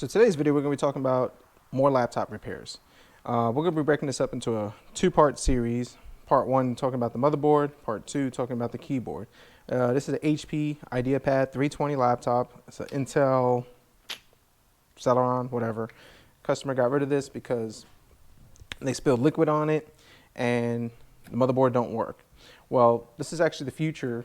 So today's video, we're going to be talking about more laptop repairs. We're going to be breaking this up into a two-part series. Part one, talking about the motherboard. Part two, talking about the keyboard. This is an HP Ideapad 320 laptop. It's an Intel, Celeron, whatever. Customer got rid of this because they spilled liquid on it and the motherboard don't work. Well, this is actually the future,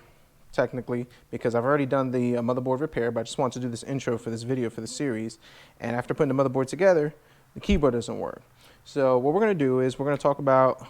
technically, because I've already done the motherboard repair, but I just wanted to do this intro for this video for the series. And after putting the motherboard together, the keyboard doesn't work. So what we're going to do is we're going to talk about,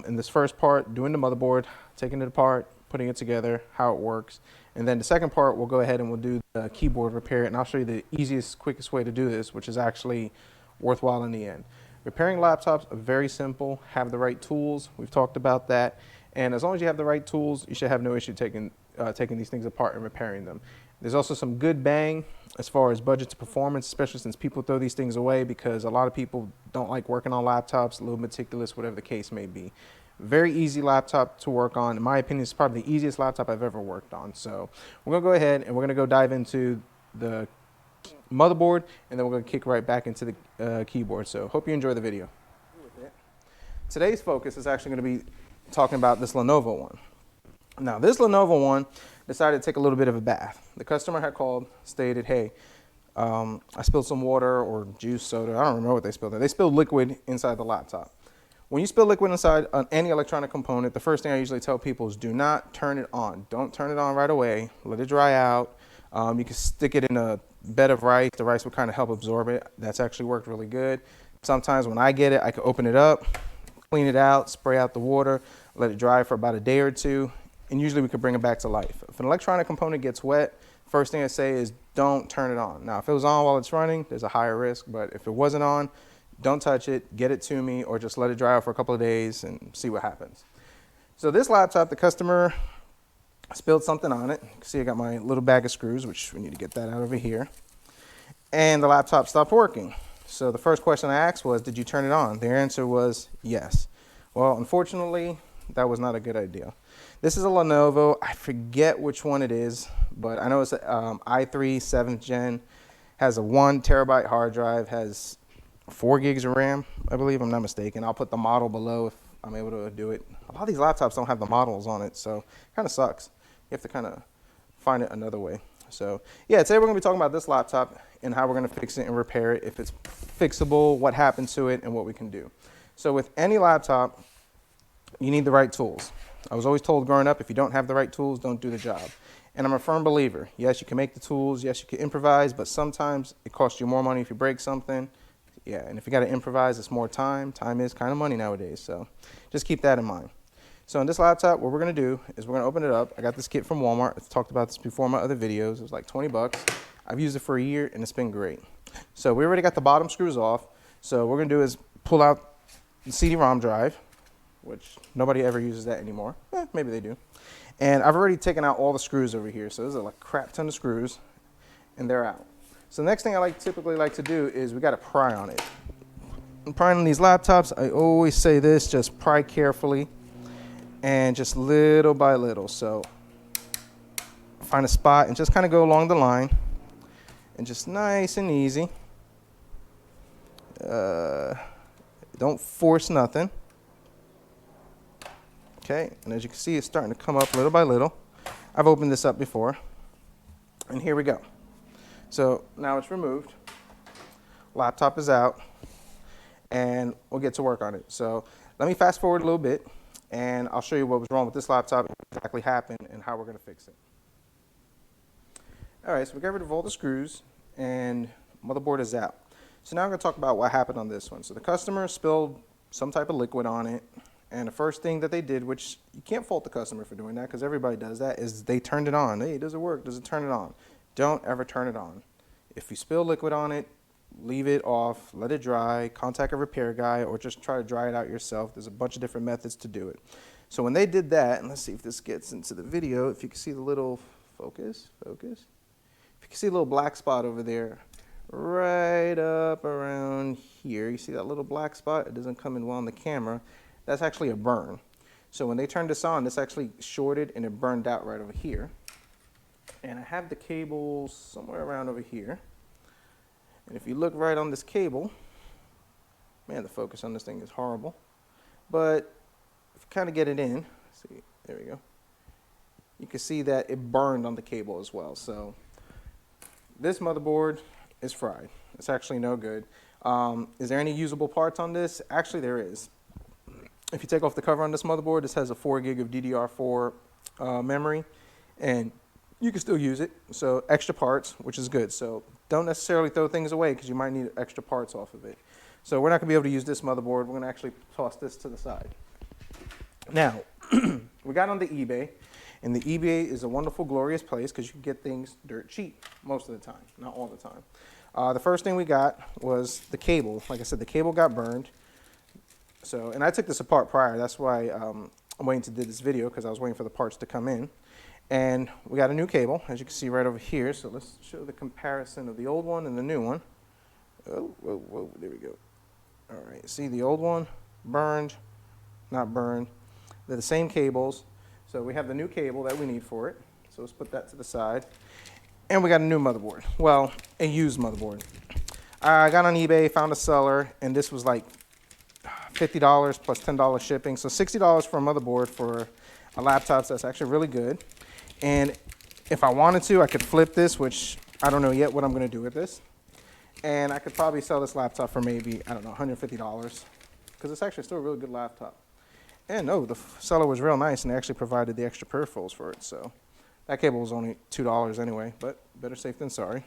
in this first part, doing the motherboard, taking it apart, putting it together, how it works. And then the second part, we'll go ahead and we'll do the keyboard repair, and I'll show you the easiest, quickest way to do this, which is actually worthwhile in the end. Repairing laptops are very simple. Have the right tools. We've talked about that. And as long as you have the right tools, you should have no issue taking these things apart and repairing them. There's also some good bang as far as budget to performance, especially since people throw these things away because a lot of people don't like working on laptops, a little meticulous, whatever the case may be. Very easy laptop to work on. In my opinion, it's probably the easiest laptop I've ever worked on. So we're going to go ahead and we're going to go dive into the motherboard, and then we're going to kick right back into the keyboard. So hope you enjoy the video. Today's focus is actually going to be talking about this Lenovo one. Now, this Lenovo one decided to take a little bit of a bath. The customer had called, stated, hey, I spilled some water or juice, soda. I don't remember what they spilled there. They spilled liquid inside the laptop. When you spill liquid inside any electronic component, the first thing I usually tell people is do not turn it on. Don't turn it on right away. Let it dry out. You can stick it in a bed of rice. The rice will kind of help absorb it. That's actually worked really good. Sometimes when I get it, I can open it up, clean it out, spray out the water, let it dry for about a day or two, and usually we can bring it back to life. If an electronic component gets wet, first thing I say is don't turn it on. Now, if it was on while it's running, there's a higher risk, but if it wasn't on, don't touch it, get it to me, or just let it dry out for a couple of days and see what happens. So this laptop, the customer spilled something on it. You can see I got my little bag of screws, which we need to get that out over here. And the laptop stopped working. So the first question I asked was, did you turn it on? Their answer was yes. Well, unfortunately, that was not a good idea. This is a Lenovo. I forget which one it is, but I know it's an i3 7th gen. Has a 1 terabyte hard drive, has 4 gigs of RAM, I believe, I'm not mistaken. I'll put the model below if I'm able to do it. A lot of these laptops don't have the models on it, so it kind of sucks. You have to kind of find it another way. So yeah, today we're going to be talking about this laptop and how we're going to fix it and repair it, if it's fixable, what happened to it, and what we can do. So with any laptop, you need the right tools. I was always told growing up, if you don't have the right tools, don't do the job. And I'm a firm believer. Yes, you can make the tools. Yes, you can improvise, but sometimes it costs you more money if you break something. Yeah, and if you got to improvise, it's more time. Time is kind of money nowadays, so just keep that in mind. So in this laptop, what we're going to do is we're going to open it up. I got this kit from Walmart. I've talked about this before in my other videos. It was like 20 bucks. I've used it for a year, and it's been great. So we already got the bottom screws off. So what we're going to do is pull out the CD-ROM drive, which nobody ever uses that anymore. Maybe they do. And I've already taken out all the screws over here. So there's a crap ton of screws, and they're out. So the next thing I typically like to do is we got to pry on it. When prying on these laptops, I always say this, just pry carefully and just little by little. So find a spot and just kind of go along the line and just nice and easy. Don't force nothing. Okay, and as you can see, it's starting to come up little by little. I've opened this up before, and here we go. So now it's removed. Laptop is out, and we'll get to work on it. So let me fast forward a little bit, and I'll show you what was wrong with this laptop, what exactly happened, and how we're going to fix it. All right, so we got rid of all the screws, and motherboard is out. So now I'm going to talk about what happened on this one. So the customer spilled some type of liquid on it. And the first thing that they did, which you can't fault the customer for doing that because everybody does that, is they turned it on. Hey, does it work? Does it turn it on? Don't ever turn it on. If you spill liquid on it, leave it off, let it dry, contact a repair guy, or just try to dry it out yourself. There's a bunch of different methods to do it. So when they did that, and let's see if this gets into the video, if you can see the little focus. If you can see a little black spot over there, right up around here. You see that little black spot? It doesn't come in well on the camera. That's actually a burn. So when they turned this on, this actually shorted and it burned out right over here. And I have the cables somewhere around over here. And if you look right on this cable, man, the focus on this thing is horrible. But if you kind of get it in, see, there we go. You can see that it burned on the cable as well. So this motherboard is fried. It's actually no good. Is there any usable parts on this? Actually, there is. If you take off the cover on this motherboard, this has a 4 gig of DDR4 memory, and you can still use it. So extra parts, which is good. So don't necessarily throw things away because you might need extra parts off of it. So we're not going to be able to use this motherboard. We're going to actually toss this to the side. Now, we got on the eBay, and the eBay is a wonderful, glorious place because you can get things dirt cheap most of the time, not all the time. The first thing we got was the cable. Like I said, the cable got burned. So, and I took this apart prior. That's why I'm waiting to do this video, because I was waiting for the parts to come in. And we got a new cable, as you can see right over here. So let's show the comparison of the old one and the new one. Oh, whoa, whoa, there we go. All right, see the old one, burned, not burned. They're the same cables. So we have the new cable that we need for it. So let's put that to the side. And we got a new motherboard. Well, a used motherboard. I got on eBay, found a seller, and this was like $50 plus $10 shipping. So $60 for a motherboard for a laptop. So that's actually really good. And if I wanted to, I could flip this, which I don't know yet what I'm going to do with this. And I could probably sell this laptop for maybe, I don't know, $150, because it's actually still a really good laptop. And no, the seller was real nice, and they actually provided the extra peripherals for it. So that cable was only $2 anyway, but better safe than sorry.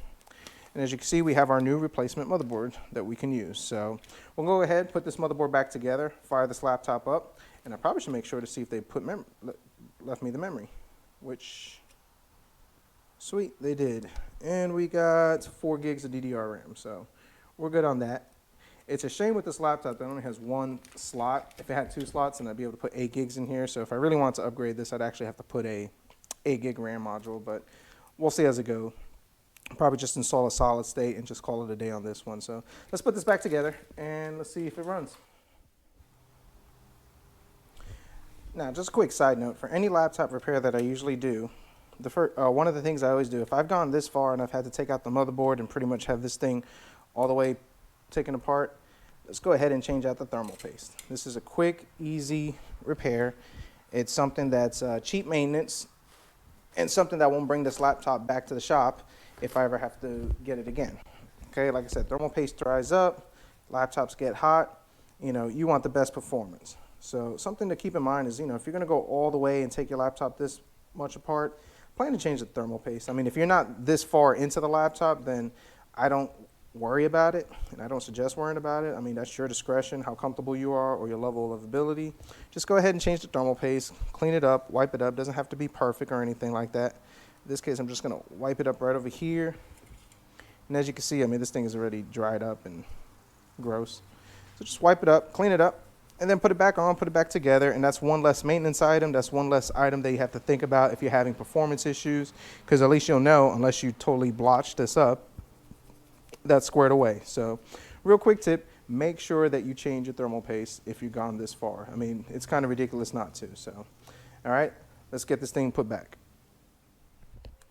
And as you can see, we have our new replacement motherboard that we can use. So we'll go ahead, put this motherboard back together, fire this laptop up, and I probably should make sure to see if they left me the memory, which, sweet, they did. And we got 4 gigs of DDR RAM, so we're good on that. It's a shame with this laptop that it only has one slot. If it had 2 slots, then I'd be able to put 8 gigs in here. So if I really want to upgrade this, I'd actually have to put a 8 gig RAM module, but we'll see as it goes. Probably just install a solid state and just call it a day on this one. So let's put this back together and let's see if it runs. Now, just a quick side note, for any laptop repair that I usually do, one of the things I always do, if I've gone this far and I've had to take out the motherboard and pretty much have this thing all the way taken apart, let's go ahead and change out the thermal paste. This is a quick, easy repair. It's something that's cheap maintenance and something that won't bring this laptop back to the shop if I ever have to get it again. Okay, like I said, thermal paste dries up, laptops get hot, you want the best performance. So something to keep in mind is, if you're gonna go all the way and take your laptop this much apart, plan to change the thermal paste. I mean, if you're not this far into the laptop, then I don't worry about it, and I don't suggest worrying about it. I mean, that's your discretion, how comfortable you are or your level of ability. Just go ahead and change the thermal paste, clean it up, wipe it up. Doesn't have to be perfect or anything like that. In this case, I'm just gonna wipe it up right over here. And as you can see, I mean, this thing is already dried up and gross. So just wipe it up, clean it up, and then put it back on, put it back together, and that's one less maintenance item. That's one less item that you have to think about if you're having performance issues, because at least you'll know, unless you totally blotch this up, that's squared away. So real quick tip, make sure that you change your thermal paste if you've gone this far. I mean, it's kind of ridiculous not to. So, all right, let's get this thing put back.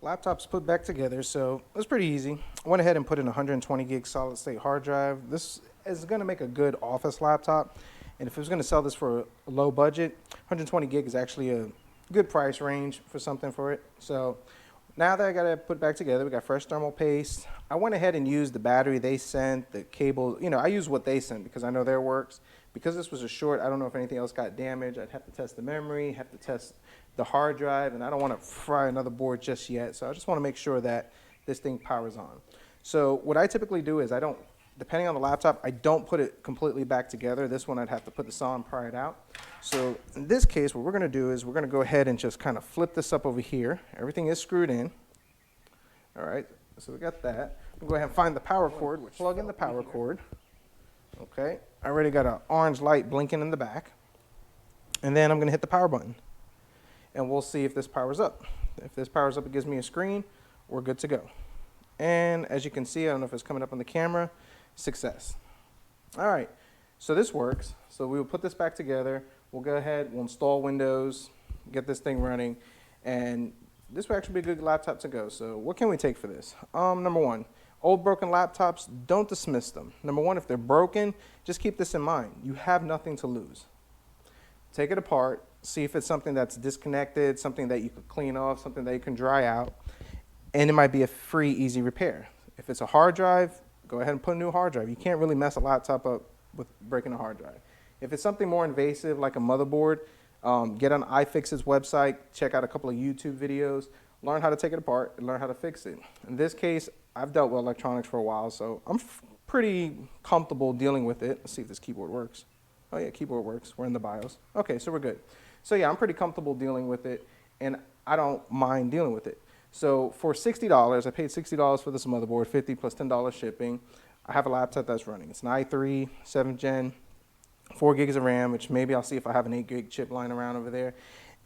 Laptop's put back together, so it's pretty easy. I went ahead and put in a 120 gig solid state hard drive. This is going to make a good office laptop. And if I was going to sell this for a low budget, 120 gig is actually a good price range for something for it. So now that I got to put it back together, we got fresh thermal paste. I went ahead and used the battery they sent, the cable. I use what they sent because I know their works. Because this was a short, I don't know if anything else got damaged. I'd have to test the memory, have to test the hard drive, and I don't want to fry another board just yet. So I just want to make sure that this thing powers on. So what I typically do is depending on the laptop, I don't put it completely back together. This one I'd have to put this on, pry it out. So in this case, what we're going to do is we're going to go ahead and just kind of flip this up over here. Everything is screwed in. All right, so we got that. We'll go ahead and find the power cord, plug in the power cord. Okay, I already got an orange light blinking in the back. And then I'm going to hit the power button. And we'll see if this powers up. If this powers up, it gives me a screen. We're good to go. And as you can see, I don't know if it's coming up on the camera, success. All right, so this works. So we will put this back together. We'll go ahead, we'll install Windows, get this thing running, and this will actually be a good laptop to go. So what can we take for this? Number one, Old broken laptops, don't dismiss them. Number one, if they're broken, just keep this in mind. You have nothing to lose. Take it apart, see if it's something that's disconnected, something that you could clean off, something that you can dry out, and it might be a free, easy repair. If it's a hard drive, go ahead and put a new hard drive. You can't really mess a laptop up with breaking a hard drive. If it's something more invasive like a motherboard, get on iFix's website, check out a couple of YouTube videos, learn how to take it apart and learn how to fix it. In this case, I've dealt with electronics for a while, so I'm pretty comfortable dealing with it. Let's see if this keyboard works. Oh yeah, keyboard works. We're in the BIOS. Okay, so we're good. So yeah, I'm pretty comfortable dealing with it, and I don't mind dealing with it. So for $60, I paid $60 for this motherboard, $50 plus $10 shipping. I have a laptop that's running. It's an i3, 7th gen, 4 gigs of RAM, which maybe I'll see if I have an 8 gig chip lying around over there.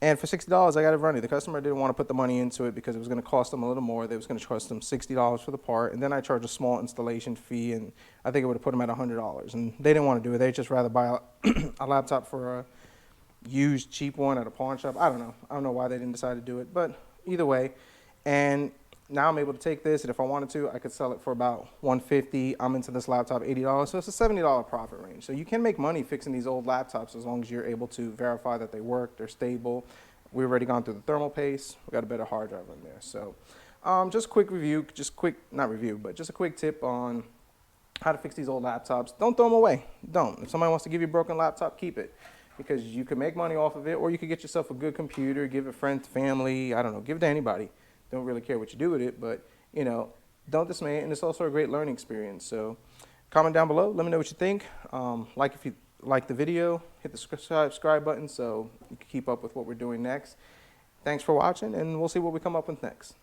And for $60, I got it running. The customer didn't want to put the money into it because it was going to cost them a little more. They was going to cost them $60 for the part, and then I charge a small installation fee, and I think it would have put them at $100. And they didn't want to do it. They'd just rather buy a laptop for a used cheap one at a pawn shop. I don't know. I don't know why they didn't decide to do it, but either way. And now I'm able to take this, and if I wanted to, I could sell it for about $150. I'm into this laptop $80, so it's a $70 profit range. So you can make money fixing these old laptops as long as you're able to verify that they work, they're stable. We've already gone through the thermal paste. We got a better hard drive in there. So just a quick review, not review, but just a quick tip on how to fix these old laptops. Don't throw them away. Don't. If somebody wants to give you a broken laptop, keep it, because you can make money off of it, or you could get yourself a good computer, give it friends, family, I don't know, give it to anybody. Don't really care what you do with it, but, you know, don't dismay it, and it's also a great learning experience. So comment down below, let me know what you think. Like if you like the video, hit the subscribe button so you can keep up with what we're doing next. Thanks for watching, and we'll see what we come up with next.